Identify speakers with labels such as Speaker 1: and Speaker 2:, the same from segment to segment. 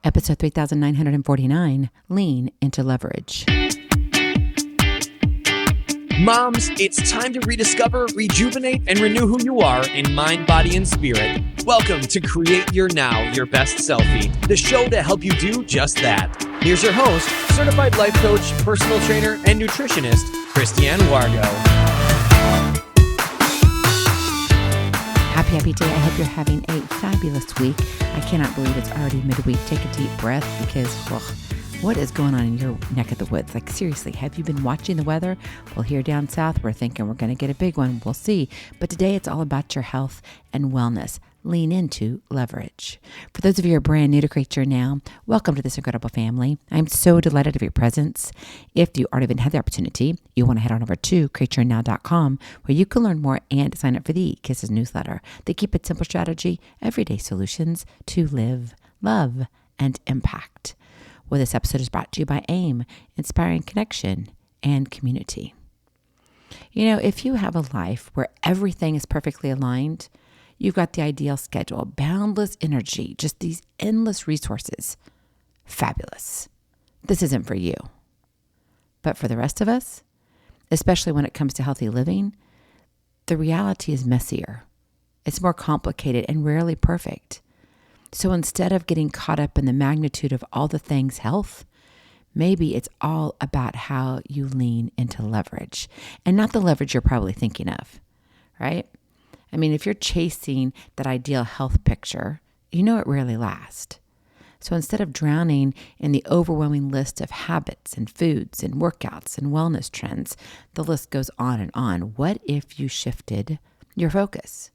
Speaker 1: Episode 3949, Lean into Leverage.
Speaker 2: Moms, it's time to rediscover, rejuvenate, and renew who you are in mind, body, and spirit. Welcome to Create Your Now, Your Best Selfie, the show to help you do just that. Here's your host, certified life coach, personal trainer, and nutritionist, Christiane Wargo.
Speaker 1: Happy day. I hope you're having a fabulous week. I cannot believe it's already midweek. Take a deep breath because what is going on in your neck of the woods? Like, seriously, have you been watching the weather? Well, here down south, we're thinking we're going to get a big one. We'll see. But today it's all about your health and wellness. Lean into leverage. For those of you who are brand new to Create Your Now, welcome to this incredible family. I'm so delighted of your presence. If you already had the opportunity, you want to head on over to createyournow.com where you can learn more and sign up for the Kisses newsletter. They keep it simple strategy, everyday solutions to live, love, and impact. Well, this episode is brought to you by AIM, Inspiring Connection and Community. You know, if you have a life where everything is perfectly aligned, you've got the ideal schedule, boundless energy, just these endless resources. Fabulous. This isn't for you. But for the rest of us, especially when it comes to healthy living, the reality is messier. It's more complicated and rarely perfect. So instead of getting caught up in the magnitude of all the things health, maybe it's all about how you lean into leverage, and not the leverage you're probably thinking of, right? I mean, if you're chasing that ideal health picture, you know it rarely lasts. So instead of drowning in the overwhelming list of habits and foods and workouts and wellness trends, the list goes on and on. What if you shifted your focus?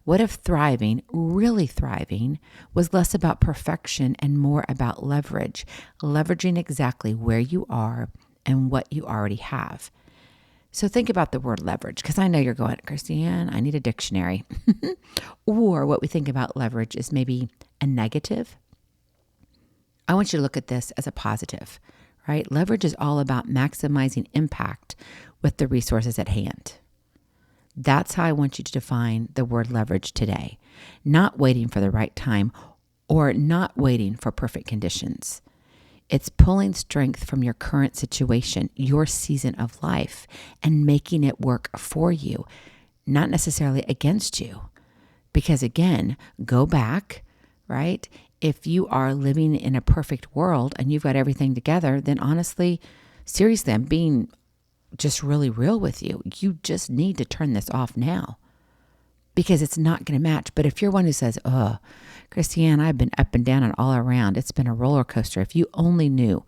Speaker 1: What if thriving, really thriving, was less about perfection and more about leverage, leveraging exactly where you are and what you already have? So think about the word leverage, because I know you're going, Christiane, I need a dictionary. Or what we think about leverage is maybe a negative. I want you to look at this as a positive, right? Leverage is all about maximizing impact with the resources at hand. That's how I want you to define the word leverage today. Not waiting for the right time or not waiting for perfect conditions. It's pulling strength from your current situation, your season of life, and making it work for you, not necessarily against you. Because again, go back, right? If you are living in a perfect world and you've got everything together, then honestly, seriously, I'm being just really real with you. You just need to turn this off now because it's not going to match. But if you're one who says, oh, Christiane, I've been up and down and all around. It's been a roller coaster. If you only knew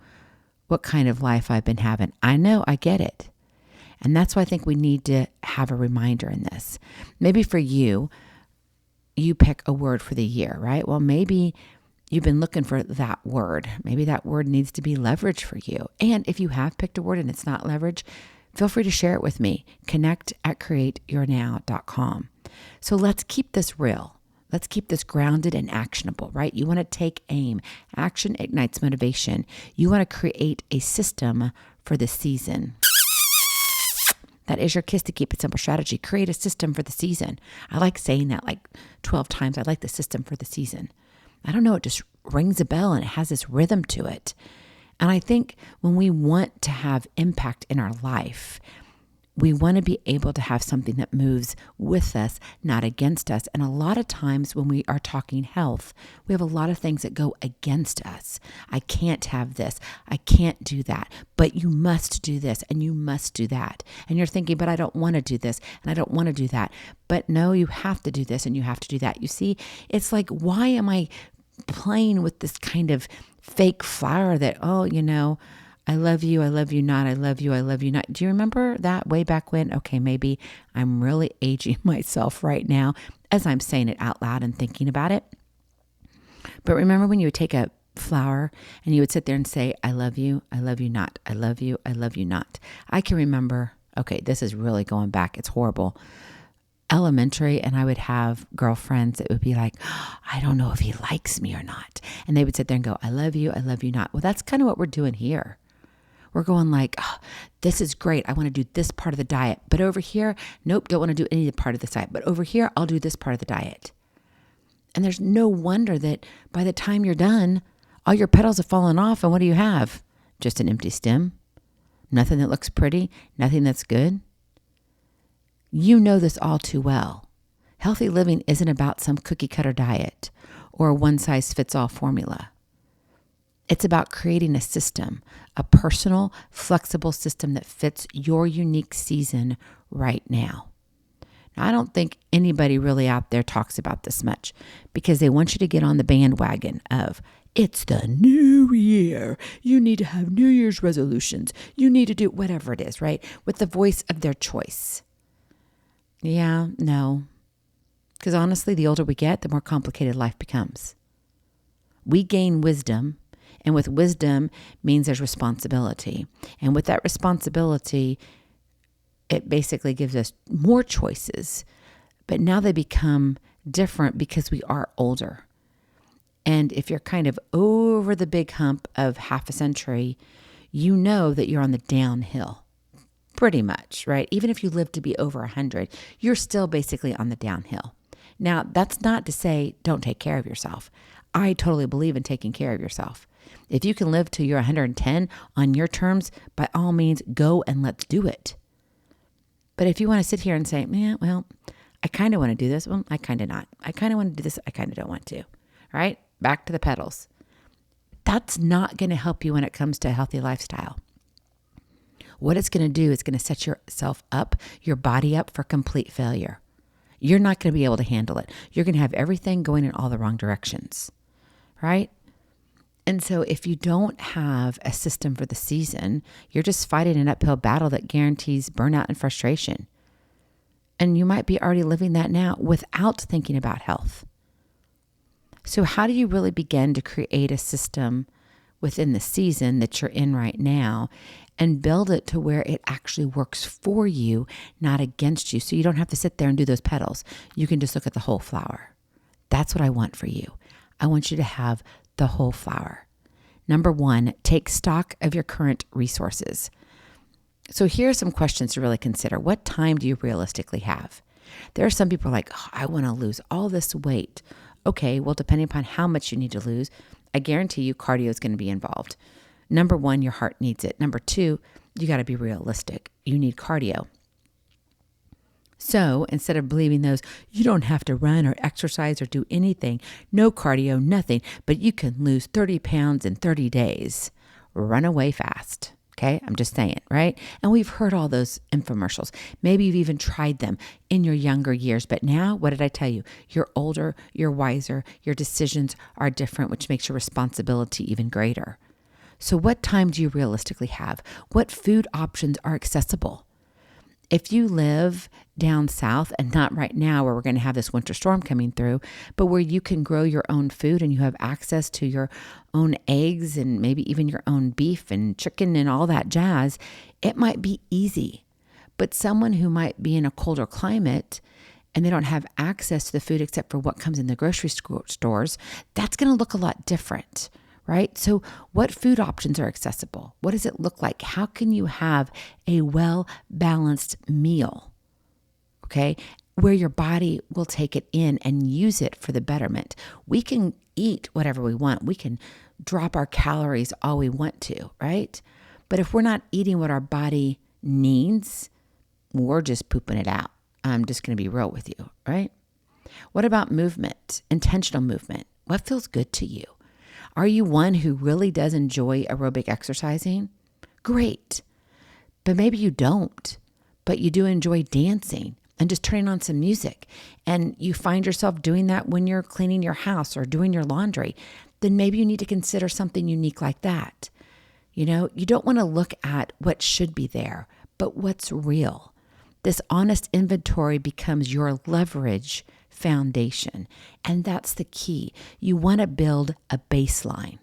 Speaker 1: what kind of life I've been having. I know, I get it. And that's why I think we need to have a reminder in this. Maybe for you, you pick a word for the year, right? Well, maybe you've been looking for that word. Maybe that word needs to be leverage for you. And if you have picked a word and it's not leverage, feel free to share it with me. Connect at createyournow.com. So let's keep this real. Let's keep this grounded and actionable, right? You want to take aim. Action ignites motivation. You want to create a system for the season. That is your kiss to keep it simple strategy. Create a system for the season. I like saying that like 12 times. I like the system for the season. I don't know, it just rings a bell and it has this rhythm to it. And I think when we want to have impact in our life, we want to be able to have something that moves with us, not against us. And a lot of times when we are talking health, we have a lot of things that go against us. I can't have this. I can't do that. But you must do this and you must do that. And you're thinking, but I don't want to do this and I don't want to do that. But no, you have to do this and you have to do that. You see, it's like, why am I playing with this kind of fake flower that, oh, you know, I love you not, I love you not. Do you remember that way back when? Okay, maybe I'm really aging myself right now as I'm saying it out loud and thinking about it. But remember when you would take a flower and you would sit there and say, I love you not, I love you not. I can remember, okay, this is really going back, it's horrible. Elementary, and I would have girlfriends that would be like, oh, I don't know if he likes me or not. And they would sit there and go, I love you not. Well, that's kind of what we're doing here. We're going like, oh, this is great. I want to do this part of the diet. But over here, nope, don't want to do any part of the diet. But over here, I'll do this part of the diet. And there's no wonder that by the time you're done, All your petals have fallen off, and what do you have? Just an empty stem? Nothing that looks pretty? Nothing that's good? You know this all too well. Healthy living isn't about some cookie-cutter diet or a one-size-fits-all formula. It's about creating a system, a personal, flexible system that fits your unique season right now. Now, I don't think anybody really out there talks about this much because they want you to get on the bandwagon of, it's the new year. You need to have New Year's resolutions. You need to do whatever it is, right? With the voice of their choice. Yeah, no. Because honestly, the older we get, the more complicated life becomes. We gain wisdom, and with wisdom means there's responsibility. And with that responsibility, it basically gives us more choices. But now they become different because we are older. And if you're kind of over the big hump of half a century, you know that you're on the downhill. Pretty much, right? Even if you live to be over 100, you're still basically on the downhill. Now, that's not to say don't take care of yourself. I totally believe in taking care of yourself. If you can live till you're 110 on your terms, by all means, go and let's do it. But if you want to sit here and say, yeah, well, I kind of want to do this. Well, I kind of not. I kind of want to do this. I kind of don't want to. Right? Back to the petals. That's not going to help you when it comes to a healthy lifestyle. What it's going to do is going to set yourself up, your body up for complete failure. You're not going to be able to handle it. You're going to have everything going in all the wrong directions, right? And so if you don't have a system for the season, you're just fighting an uphill battle that guarantees burnout and frustration. And you might be already living that now without thinking about health. So how do you really begin to create a system within the season that you're in right now and build it to where it actually works for you, not against you? So you don't have to sit there and do those petals. You can just look at the whole flower. That's what I want for you. I want you to have the whole flower. Number 1, take stock of your current resources. So here are some questions to really consider. What time do you realistically have? There are some people like, oh, I want to lose all this weight. Okay, well, depending upon how much you need to lose, I guarantee you cardio is going to be involved. Number 1, your heart needs it. Number 2, you got to be realistic. You need cardio. So instead of believing those, you don't have to run or exercise or do anything, no cardio, nothing, but you can lose 30 pounds in 30 days. Run away fast. Okay, I'm just saying, right? And we've heard all those infomercials. Maybe you've even tried them in your younger years. But now, what did I tell you? You're older, you're wiser, your decisions are different, which makes your responsibility even greater. So what time do you realistically have? What food options are accessible? If you live down south, and not right now where we're going to have this winter storm coming through, but where you can grow your own food and you have access to your own eggs and maybe even your own beef and chicken and all that jazz, it might be easy. But someone who might be in a colder climate and they don't have access to the food except for what comes in the grocery stores, that's going to look a lot different. Right? So what food options are accessible? What does it look like? How can you have a well-balanced meal? Okay? Where your body will take it in and use it for the betterment. We can eat whatever we want. We can drop our calories all we want to, right? But if we're not eating what our body needs, we're just pooping it out. I'm just going to be real with you, right? What about movement? Intentional movement. What feels good to you? Are you one who really does enjoy aerobic exercising? Great. But maybe you don't, but you do enjoy dancing and just turning on some music, and you find yourself doing that when you're cleaning your house or doing your laundry. Then maybe you need to consider something unique like that. You know, you don't want to look at what should be there, but what's real. This honest inventory becomes your leverage foundation. And that's the key. You want to build a baseline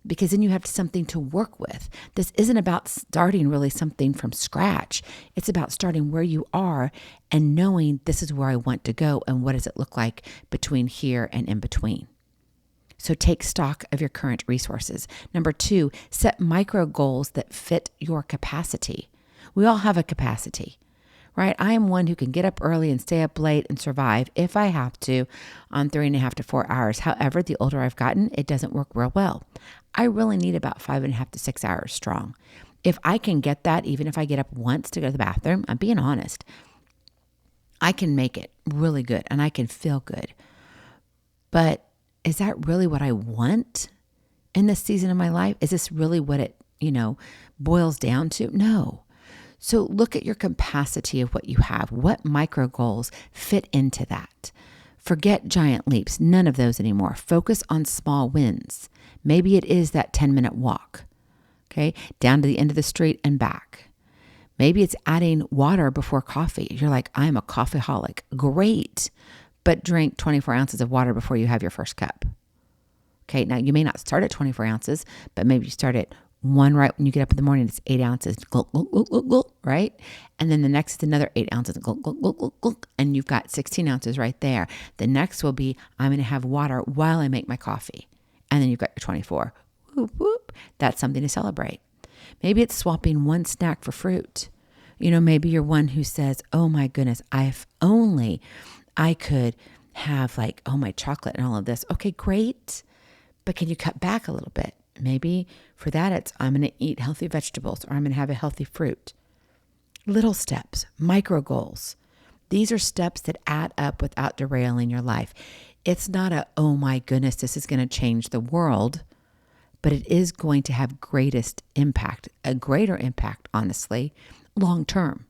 Speaker 1: because then you have something to work with. This isn't about starting really something from scratch. It's about starting where you are and knowing this is where I want to go and what does it look like between here and in between. So take stock of your current resources. Number 2, set micro goals that fit your capacity. We all have a capacity, right? I am one who can get up early and stay up late and survive if I have to on 3.5 to 4 hours. However, the older I've gotten, it doesn't work real well. I really need about 5.5 to 6 hours strong. If I can get that, even if I get up once to go to the bathroom, I'm being honest, I can make it really good and I can feel good. But is that really what I want in this season of my life? Is this really what it, boils down to? No. So look at your capacity of what you have. What micro goals fit into that? Forget giant leaps. None of those anymore. Focus on small wins. Maybe it is that 10-minute walk, okay, down to the end of the street and back. Maybe it's adding water before coffee. You're like, I'm a coffeeholic. Great, but drink 24 ounces of water before you have your first cup. Okay, now you may not start at 24 ounces, but maybe you start at one right when you get up in the morning, it's 8 ounces, gulp, gulp, gulp, gulp, gulp, right? And then the next is another 8 ounces, gulp, gulp, gulp, gulp, gulp, and you've got 16 ounces right there. The next will be, I'm going to have water while I make my coffee. And then you've got your 24. Whoop, whoop. That's something to celebrate. Maybe it's swapping one snack for fruit. Maybe you're one who says, oh my goodness, if only I could have my chocolate and all of this. Okay, great. But can you cut back a little bit? Maybe for that, it's I'm going to eat healthy vegetables or I'm going to have a healthy fruit. Little steps, micro goals. These are steps that add up without derailing your life. It's not oh my goodness, this is going to change the world, but it is going to have a greater impact, honestly, long term,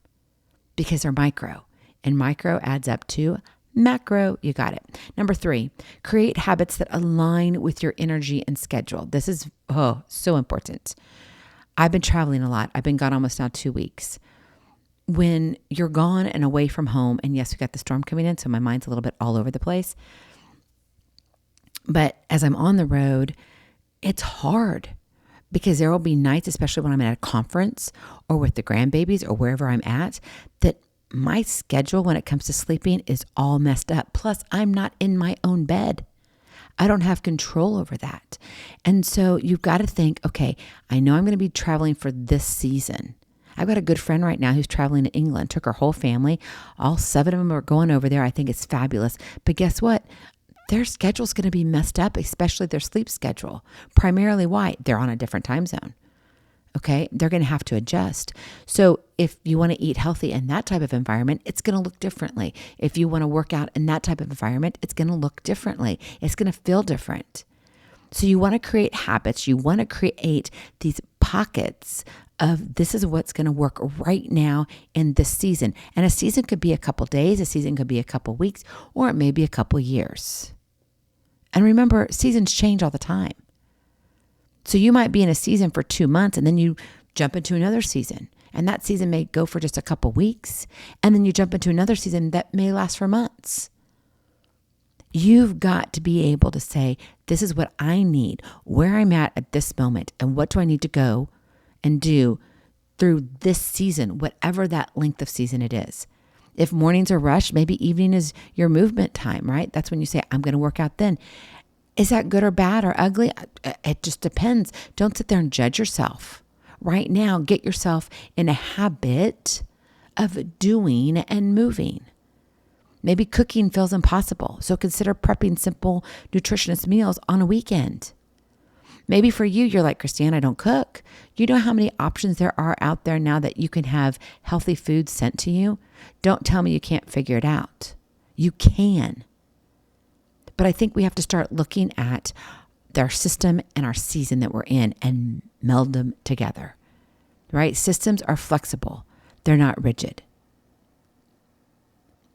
Speaker 1: because they're micro, and micro adds up to macro. You got it. Number 3, create habits that align with your energy and schedule. This is so important. I've been traveling a lot. I've been gone almost now 2 weeks. When you're gone and away from home, and yes, we got the storm coming in, so my mind's a little bit all over the place. But as I'm on the road, it's hard because there will be nights, especially when I'm at a conference or with the grandbabies or wherever I'm at, that my schedule when it comes to sleeping is all messed up. Plus, I'm not in my own bed. I don't have control over that. And so you've got to think, okay, I know I'm going to be traveling for this season. I've got a good friend right now who's traveling to England, took her whole family. All 7 of them are going over there. I think it's fabulous. But guess what? Their schedule's going to be messed up, especially their sleep schedule. Primarily why? They're on a different time zone. Okay, they're going to have to adjust. So if you want to eat healthy in that type of environment, it's going to look differently. If you want to work out in that type of environment, it's going to look differently. It's going to feel different. So you want to create habits. You want to create these pockets of this is what's going to work right now in this season. And a season could be a couple days, a season could be a couple weeks, or it may be a couple years. And remember, seasons change all the time. So you might be in a season for 2 months and then you jump into another season. And that season may go for just a couple weeks. And then you jump into another season that may last for months. You've got to be able to say, this is what I need, where I'm at this moment, and what do I need to go and do through this season, whatever that length of season it is. If mornings are rushed, maybe evening is your movement time, right? That's when you say, I'm going to work out then. Is that good or bad or ugly? It just depends. Don't sit there and judge yourself. Right now, get yourself in a habit of doing and moving. Maybe cooking feels impossible, so consider prepping simple, nutritious meals on a weekend. Maybe for you, you're like, Christiane, I don't cook. You know how many options there are out there now that you can have healthy food sent to you? Don't tell me you can't figure it out. You can. But I think we have to start looking at our system and our season that we're in and meld them together, right? Systems are flexible. They're not rigid.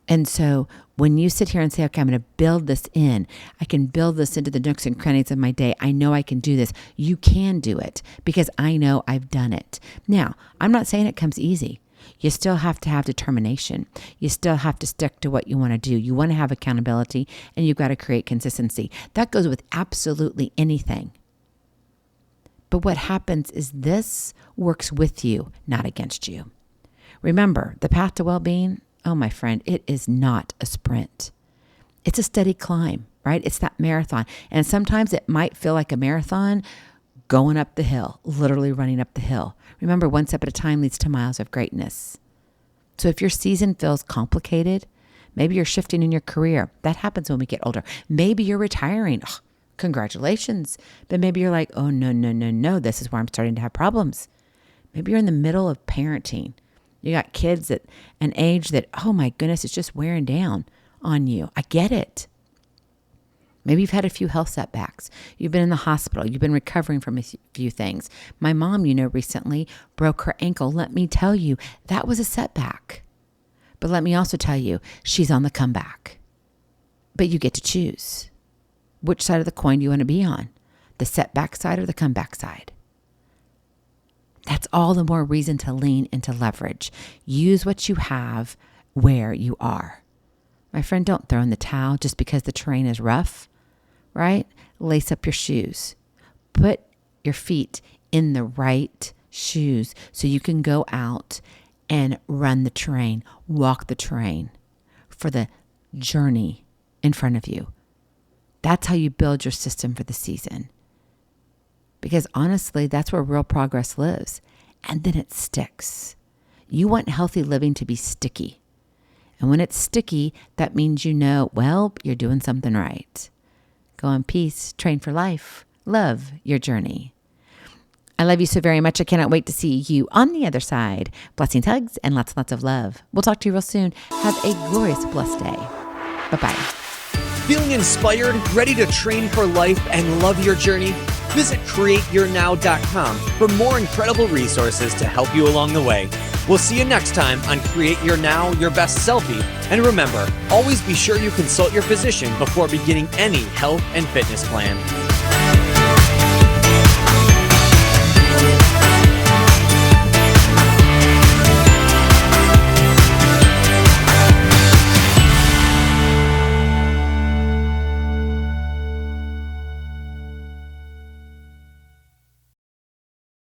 Speaker 1: And so when you sit here and say, okay, I'm going to build this in, I can build this into the nooks and crannies of my day. I know I can do this. You can do it because I know I've done it. Now, I'm not saying it comes easy. You still have to have determination. You still have to stick to what you want to do. You want to have accountability and you've got to create consistency. That goes with absolutely anything. But what happens is this works with you, not against you. Remember, the path to well-being, oh, my friend, it is not a sprint. It's a steady climb, right? It's that marathon. And sometimes it might feel like a marathon going up the hill, literally running up the hill. Remember, one step at a time leads to miles of greatness. So if your season feels complicated, maybe you're shifting in your career. That happens when we get older. Maybe you're retiring. Oh, congratulations. But maybe you're like, oh, no. This is where I'm starting to have problems. Maybe you're in the middle of parenting. You got kids at an age that, oh my goodness, it's just wearing down on you. I get it. Maybe you've had a few health setbacks. You've been in the hospital. You've been recovering from a few things. My mom, recently broke her ankle. Let me tell you, that was a setback. But let me also tell you, she's on the comeback. But you get to choose. Which side of the coin do you want to be on? The setback side or the comeback side? That's all the more reason to lean into leverage. Use what you have where you are. My friend, don't throw in the towel just because the terrain is rough, right? Lace up your shoes. Put your feet in the right shoes so you can go out and run the terrain, walk the terrain for the journey in front of you. That's how you build your system for the season. Because honestly, that's where real progress lives. And then it sticks. You want healthy living to be sticky. And when it's sticky, that means you're doing something right. Go in peace, train for life, love your journey. I love you so very much. I cannot wait to see you on the other side. Blessings, hugs, and lots and lots of love. We'll talk to you real soon. Have a glorious, blessed day. Bye-bye.
Speaker 2: Feeling inspired, ready to train for life and love your journey? Visit createyournow.com for more incredible resources to help you along the way. We'll see you next time on Create Your Now, Your Best Selfie. And remember, always be sure you consult your physician before beginning any health and fitness plan.